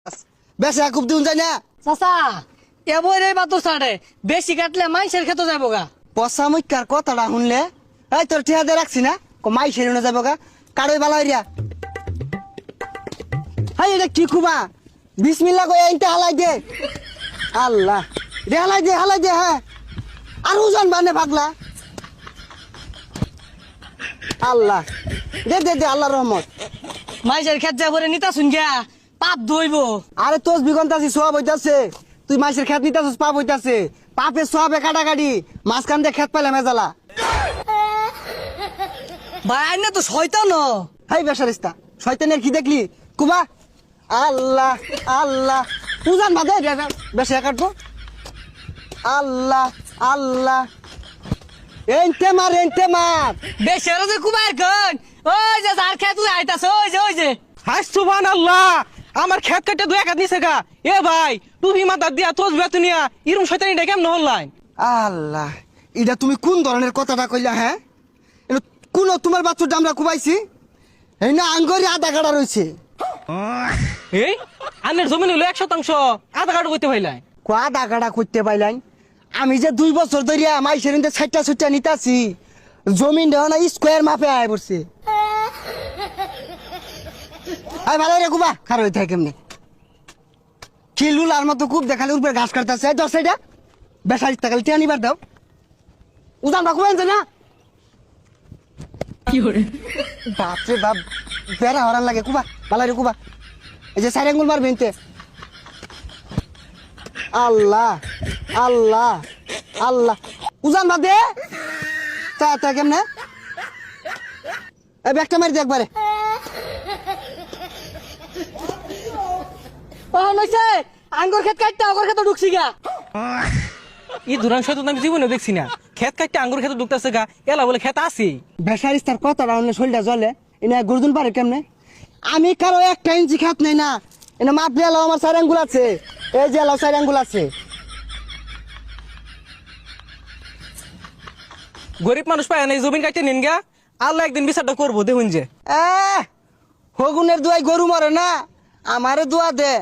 বেশি খুব দিন যায় না চাচা এবার এই বাতো ছাড়ে বেশি কাটলে মাইসের খেতে যাবো গা। পচা মুখার কথাটা শুনলে এই তোর ঠিয়া দিয়ে রাখছি না মাই সেরে যাবো গা কারোই বালা হইয়া হাই এটা কি খুবা বিসমিল্লা কই আইনতে হালাই দে আল্লাহ রে হালাই দে হ্যাঁ আর ওজন বানে পাগলা আল্লাহ দে দে দে আল্লাহ রহমত মাইসের খেত যা পরে নিতা শুন গিয়া পাপ ধইব। আরে তোর বিগন্তাছি সব হইতাছে তুই মাছের খেত নিতাছিস পাপ হইতাছে পাপে সবে কাটাকাটি মাঝখান দিয়ে খেত পাইলে মেজালা ভাই না তো শয়তান। হাই বেসারিস্তা শয়তানের কি দেখলি কুবা আল্লাহ আল্লাহ উজান বাদে বেশি কাটবো আল্লাহ আল্লাহ এনতে মার বেশি যে কুমার কন ওই যে যার খেত তুই আইতাছ ওই যে হাই সুবহানাল্লাহ আমার খেত কাটে দুই একাত নিছে গা এ ভাই তুমি মাথা দিয়া তোজ বেতুনিয়া ইরম শয়তানি ডে কেমন হল্লাই আল্লাহ এটা তুমি কোন ধরনের কথাটা কইলা হ্যাঁ কোন তোমার বাচ্চাটা আমরা কুবাইছি এই না আঙ্গরি আধা কাটা রয়েছে এই আনের জমিন হলো 100% আধা কাটো করতে পাইলাই আধা কাটা করতে পাইলাই আমি যে 2 বছর ধরিয়া মাইসের ছাইটা ছুটটা নিতাছি জমিন দেহ না স্কোয়ার মাপে আয় পড়ছে আয় ভালো রে কুবা খারাপ হয়ে থাকে কেমনি খিলুল আর মতো খুব দেখালে উপরে ঘাস কাটতেছে দশ সাইডা বেসারিস টাকালে টিয়া নিবার দাও উদান বাকু আনছে না বাপরে বাপ বেড়া হরান লাগে কুবা ভালো রে কুবা এই যে সাইড আঙ্গুল মারবে এনতে আল্লাহ আল্লাহ আল্লাহ উজান বাদে তা কেমনে এই ব্যাগটা মারি দে একবারে নইছে আঙ্গুর খেত কাটতে আগর খেতে ঢুকছি গা। এই দুরাং শয়তান আমি জীবনে দেখছি না খেত কাটতে আঙ্গুর খেতে ঢুকতেছে গা এলা বলে খেত আছে বেসারিস তার কথাটা অন্য শরীরটা জ্বলে এনে গুরুদুন পারে কেমনে আমি কারো একটা ইঞ্চি খাত নেই না এনে মাপ দিয়ে আমার 4 আঙ্গুল আছে এই যে 4 আঙ্গুল আছে গরিব মানুষ পায় না এই জমিন কাটতে নিন গা আল্লাহ একদিন বিচারটা করবো দেখুন যে হগুনের দোয়াই গরু মরে না আমারে দোয়া দে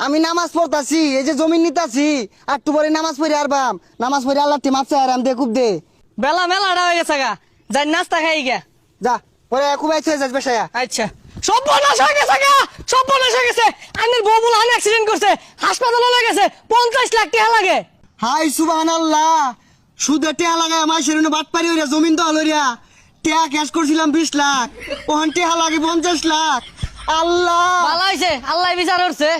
আমি নামাজ পড়তাছি এই যে জমিন নিতাছি একটু পরে নামাজ পড়ে আরবাম নামাজ পড়ে আল্লাহ টি মাপছে আরাম দে খুব দে বেলা মেলাটা হয়ে গেছে গা যাই নাস্তা খাই গা যা পরে খুবই ছুঁয়ে যাস বেসায়া আচ্ছা সব বনাশ হয়ে গেছে গা সব বনাশ হয়ে গেছে আইনের বউ বলে আইন অ্যাক্সিডেন্ট করছে হাসপাতালে হয়ে গেছে 50 লাখ টাকা লাগে। হাই সুবহানাল্লাহ সুদে টিয়া লাগায় মাসের বাট পারি হইরা জমিন তো হলরিয়া টিয়া ক্যাশ করছিলাম 20 লাখ ওখান টিয়া লাগে 50 লাখ আল্লাহ ভালো হয়েছে আল্লাহ বিচার করছে।